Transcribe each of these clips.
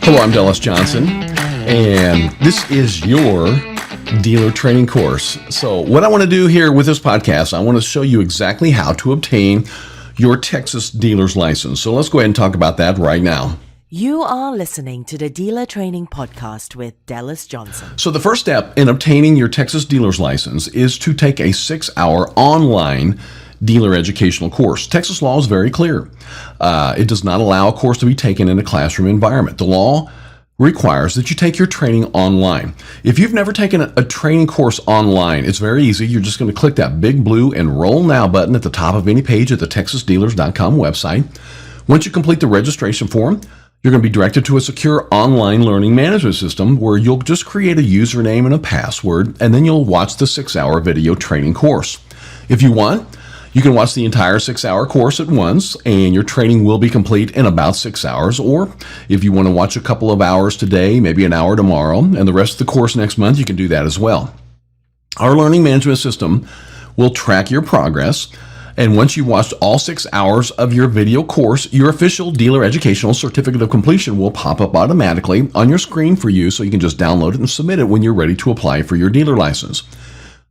Hello, I'm Dallas Johnson, and this is your dealer training course. So what I want to do here with this podcast, I want to show you exactly how to obtain your Texas dealer's license. So let's go ahead and talk about that right now. You are listening to the Dealer Training Podcast with Dallas Johnson. So the first step in obtaining your Texas dealer's license is to take a 6-hour online dealer educational course. Texas law is very clear. It does not allow a course to be taken in a classroom environment. The law requires that you take your training online. If you've never taken a training course online, it's very easy. You're just going to click that big blue Enroll Now button at the top of any page at the TexasDealers.com website. Once you complete the registration form, you're going to be directed to a secure online learning management system where you'll just create a username and a password, and then you'll watch the 6-hour video training course. If you want, you can watch the entire 6-hour course at once, and your training will be complete in about 6 hours. Or if you want to watch a couple of hours today, maybe an hour tomorrow, and the rest of the course next month, you can do that as well. Our learning management system will track your progress. And once you've watched all 6 hours of your video course, your official dealer educational certificate of completion will pop up automatically on your screen for you, so you can just download it and submit it when you're ready to apply for your dealer license.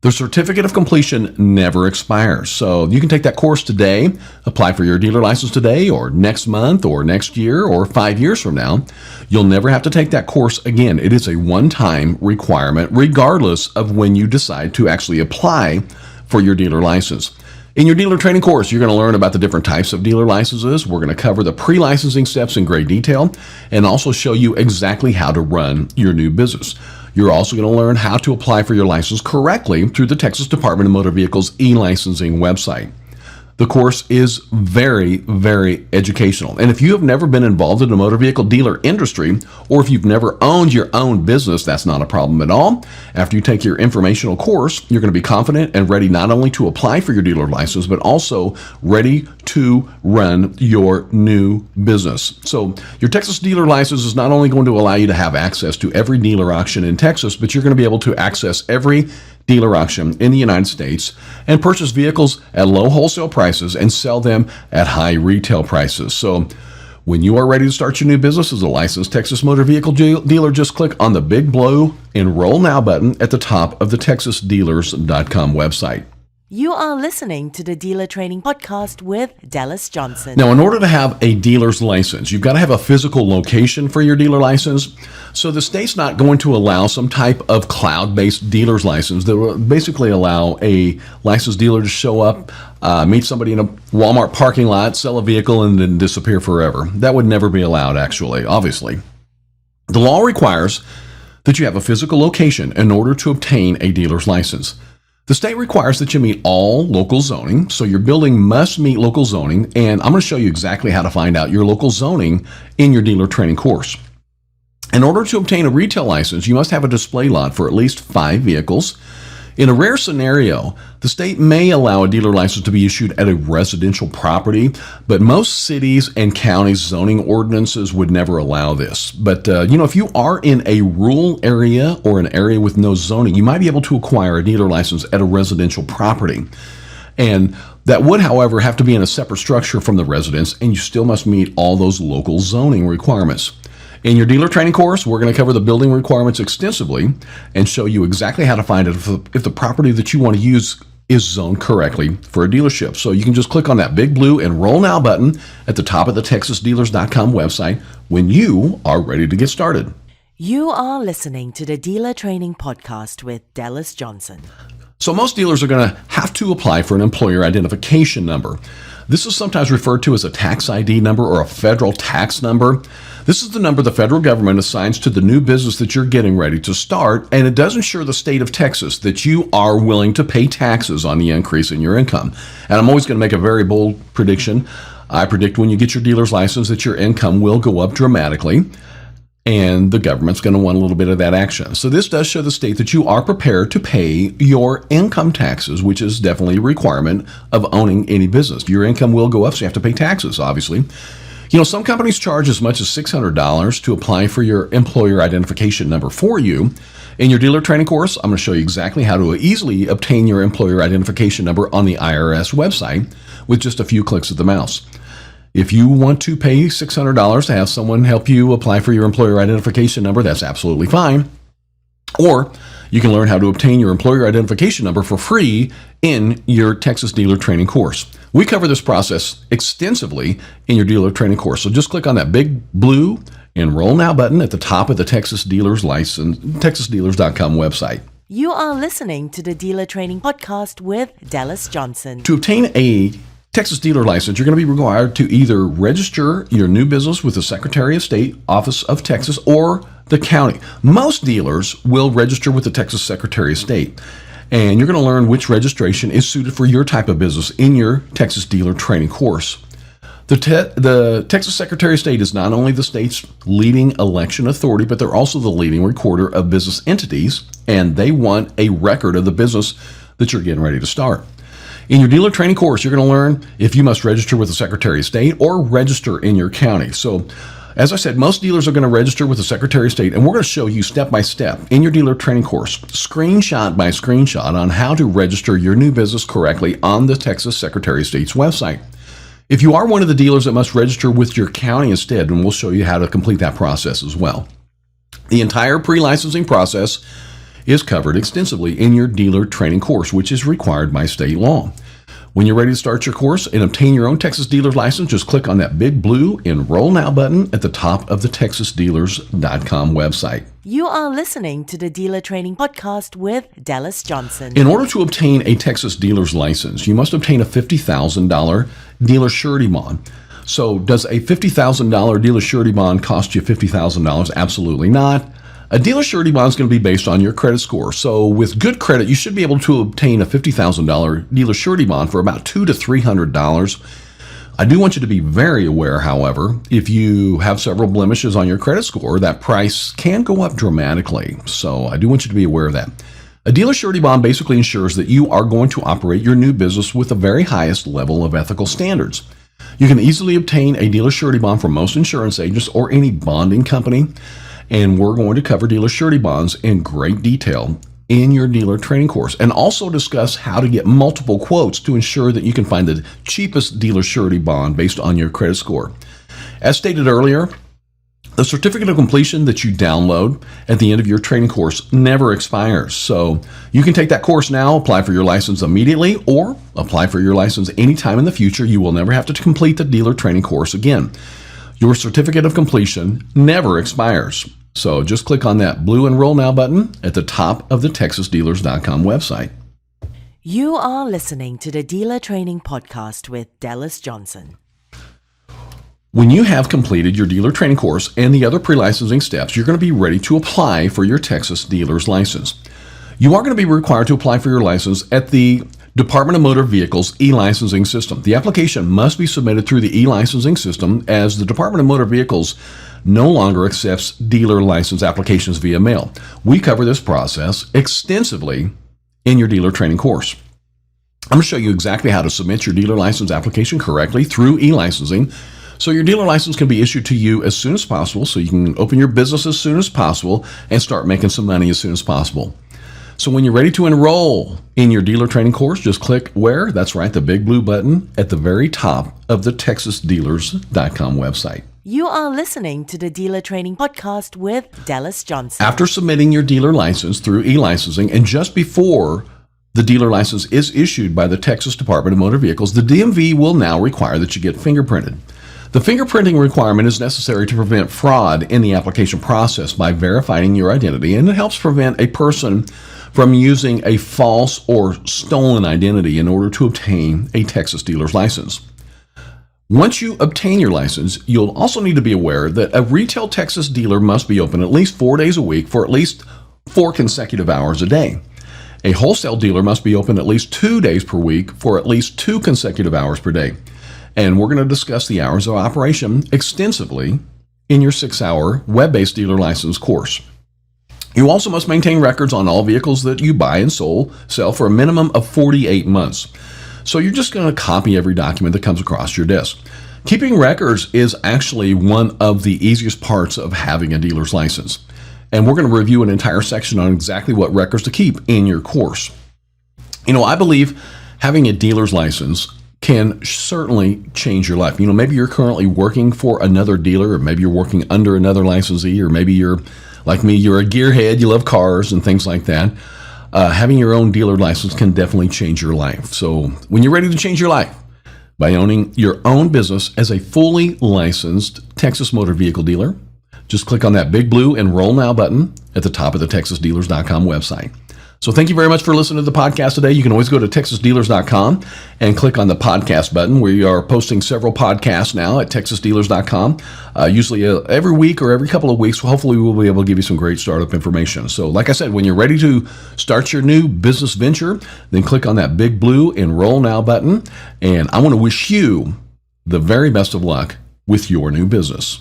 The certificate of completion never expires, so you can take that course today, apply for your dealer license today, or next month, or next year, or 5 years from now. You'll never have to take that course again. It is a one-time requirement, regardless of when you decide to actually apply for your dealer license. In your dealer training course, you're going to learn about the different types of dealer licenses. We're going to cover the pre-licensing steps in great detail and also show you exactly how to run your new business. You're also going to learn how to apply for your license correctly through the Texas Department of Motor Vehicles e-licensing website. The course is very, very educational. And if you have never been involved in the motor vehicle dealer industry, or if you've never owned your own business, that's not a problem at all. After you take your informational course, you're going to be confident and ready not only to apply for your dealer license, but also ready to run your new business. So your Texas dealer license is not only going to allow you to have access to every dealer auction in Texas, but you're going to be able to access every dealer auction in the United States and purchase vehicles at low wholesale prices and sell them at high retail prices. So when you are ready to start your new business as a licensed Texas motor vehicle dealer, just click on the big blue Enroll Now button at the top of the TexasDealers.com website. You are listening to the Dealer Training Podcast with Dallas Johnson. Now, in order to have a dealer's license, you've got to have a physical location for your dealer license. So the state's not going to allow some type of cloud-based dealer's license that will basically allow a licensed dealer to show up, meet somebody in a Walmart parking lot, sell a vehicle, and then disappear forever. That would never be allowed, actually, obviously. The law requires that you have a physical location in order to obtain a dealer's license. The state requires that you meet all local zoning, so your building must meet local zoning, and I'm going to show you exactly how to find out your local zoning in your dealer training course. In order to obtain a retail license, you must have a display lot for at least 5 vehicles. In a rare scenario, the state may allow a dealer license to be issued at a residential property, but most cities and counties' zoning ordinances would never allow this. But, if you are in a rural area or an area with no zoning, you might be able to acquire a dealer license at a residential property. And that would, however, have to be in a separate structure from the residence, and you still must meet all those local zoning requirements. In your dealer training course, we're going to cover the building requirements extensively and show you exactly how to find it if the property that you want to use is zoned correctly for a dealership. So you can just click on that big blue Enroll Now button at the top of the TexasDealers.com website when you are ready to get started. You are listening to the Dealer Training Podcast with Dallas Johnson. So most dealers are going to have to apply for an employer identification number. This is sometimes referred to as a tax ID number or a federal tax number. This is the number the federal government assigns to the new business that you're getting ready to start, and it does ensure the state of Texas that you are willing to pay taxes on the increase in your income. And I'm always going to make a very bold prediction. I predict when you get your dealer's license that your income will go up dramatically, and the government's going to want a little bit of that action. So this does show the state that you are prepared to pay your income taxes, which is definitely a requirement of owning any business. Your income will go up, so you have to pay taxes, obviously. Some companies charge as much as $600 to apply for your employer identification number for you. In your dealer training course, I'm going to show you exactly how to easily obtain your employer identification number on the IRS website with just a few clicks of the mouse. If you want to pay $600 to have someone help you apply for your employer identification number, that's absolutely fine. Or you can learn how to obtain your employer identification number for free in your Texas dealer training course. We cover this process extensively in your dealer training course. So just click on that big blue Enroll Now button at the top of the Texas Dealers License, TexasDealers.com website. You are listening to the Dealer Training Podcast with Dallas Johnson. To obtain a Texas dealer license, you're going to be required to either register your new business with the Secretary of State, Office of Texas, or the county. Most dealers will register with the Texas Secretary of State, and you're going to learn which registration is suited for your type of business in your Texas dealer training course. The Texas Secretary of State is not only the state's leading election authority, but they're also the leading recorder of business entities, and they want a record of the business that you're getting ready to start. In your dealer training course, you're going to learn if you must register with the Secretary of State or register in your county. So, as I said, most dealers are going to register with the Secretary of State, and we're going to show you step by step in your dealer training course, screenshot by screenshot, on how to register your new business correctly on the Texas Secretary of State's website. If you are one of the dealers that must register with your county instead, and we'll show you how to complete that process as well. The entire pre-licensing process is covered extensively in your dealer training course, which is required by state law. When you're ready to start your course and obtain your own Texas dealer license, just click on that big blue Enroll Now button at the top of the TexasDealers.com website. You are listening to the Dealer Training Podcast with Dallas Johnson. In order to obtain a Texas dealer's license, you must obtain a $50,000 dealer surety bond. So does a $50,000 dealer surety bond cost you $50,000? Absolutely not. A dealer surety bond is going to be based on your credit score. So with good credit, you should be able to obtain a $50,000 dealer surety bond for about $200 to $300. I do want you to be very aware, however, if you have several blemishes on your credit score, that price can go up dramatically. So I do want you to be aware of that. A dealer surety bond basically ensures that you are going to operate your new business with the very highest level of ethical standards. You can easily obtain a dealer surety bond from most insurance agents or any bonding company. And we're going to cover dealer surety bonds in great detail in your dealer training course, and also discuss how to get multiple quotes to ensure that you can find the cheapest dealer surety bond based on your credit score. As stated earlier, the certificate of completion that you download at the end of your training course never expires. So you can take that course now, apply for your license immediately, or apply for your license anytime in the future. You will never have to complete the dealer training course again. Your certificate of completion never expires. So just click on that blue Enroll Now button at the top of the TexasDealers.com website. You are listening to the Dealer Training Podcast with Dallas Johnson. When you have completed your dealer training course and the other pre-licensing steps, you're going to be ready to apply for your Texas dealer's license. You are going to be required to apply for your license at the Department of Motor Vehicles e-licensing system. The application must be submitted through the e-licensing system, as the Department of Motor Vehicles no longer accepts dealer license applications via mail. We cover this process extensively in your dealer training course. I'm going to show you exactly how to submit your dealer license application correctly through e-licensing, so your dealer license can be issued to you as soon as possible, so you can open your business as soon as possible and start making some money as soon as possible. So when you're ready to enroll in your dealer training course, just click where? That's right, the big blue button at the very top of the TexasDealers.com website. You are listening to the Dealer Training Podcast with Dallas Johnson. After submitting your dealer license through e-licensing, and just before the dealer license is issued by the Texas Department of Motor Vehicles, the DMV will now require that you get fingerprinted. The fingerprinting requirement is necessary to prevent fraud in the application process by verifying your identity, and it helps prevent a person from using a false or stolen identity in order to obtain a Texas dealer's license. Once you obtain your license, you'll also need to be aware that a retail Texas dealer must be open at least 4 days a week for at least 4 consecutive hours a day. A wholesale dealer must be open at least 2 days per week for at least 2 consecutive hours per day. And we're going to discuss the hours of operation extensively in your 6-hour web-based dealer license course. You also must maintain records on all vehicles that you buy and sell for a minimum of 48 months. So you're just going to copy every document that comes across your desk. Keeping records is actually one of the easiest parts of having a dealer's license. And we're going to review an entire section on exactly what records to keep in your course. You know, I believe having a dealer's license can certainly change your life. Maybe you're currently working for another dealer, or maybe you're working under another licensee, or maybe you're like me, you're a gearhead, you love cars and things like that. Having your own dealer license can definitely change your life. So when you're ready to change your life by owning your own business as a fully licensed Texas motor vehicle dealer, just click on that big blue Enroll Now button at the top of the TexasDealers.com website. So thank you very much for listening to the podcast today. You can always go to TexasDealers.com and click on the podcast button. We are posting several podcasts now at TexasDealers.com. Usually every week or every couple of weeks, hopefully we'll be able to give you some great startup information. So like I said, when you're ready to start your new business venture, then click on that big blue Enroll Now button. And I want to wish you the very best of luck with your new business.